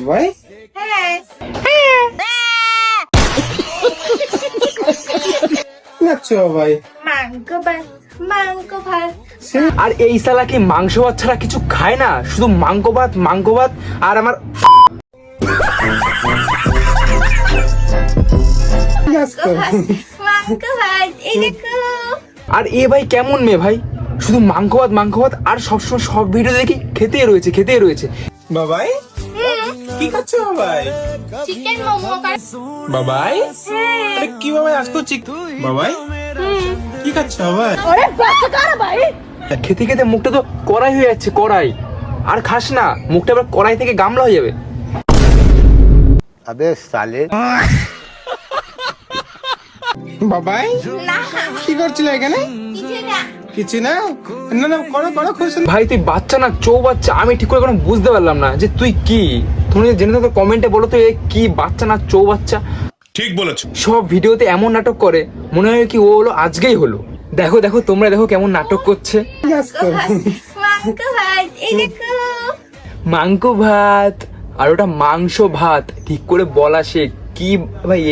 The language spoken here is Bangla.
ভাই হ্যাঁ নাচছো ভাই মাংস ভাত মাংস ভাত। আর এই শালা কি মাংস ভাত ছাড়া কিছু খায় না, শুধু মাংস ভাত। আর আমার নাচতো মাংস ভাত এই দেখো। আর এ ভাই কেমন মেয়ে ভাই, শুধু মাংস ভাত আর সবসময় সব ভিডিও দেখি খেতেই রয়েছে। বাবাই কি খাচ্ছো বাবাই? চিকেন মোমো বাবাই আরে কি বাবাই আজকে বাবাই কি খাচ্ছো বাবাই? খেতে খেতে মুখটা তো কড়াই হয়ে যাচ্ছে, কড়াই। আর খাস না, মুখটা আবার কড়াই থেকে গামলা হয়ে যাবে। अबे साले বাবাই না কি করছিল এখানে? কিছু না। কিছু না না না করো খুব সুন্দর। ভাই তুই বাচ্চা না বাচ্চা, আমি ঠিক করে কোনো বুঝতে পারলাম না যে তুই কি। তুমি জেনে থাকো কমেন্টে বলো তো, এ কি বাচ্চা না বাচ্চা। ঠিক বলেছো। সব ভিডিওতে এমন নাটক করে, মনে হয় কি ও হলো আজকেই হলো। দেখো তোমরা দেখো কেমন নাটক করছে। নাচতো মাংস ভাত এই দেখো। মাংস ভাত আর ওটা মাংস ভাত, ঠিক করে বলা শেখ কি ভাই।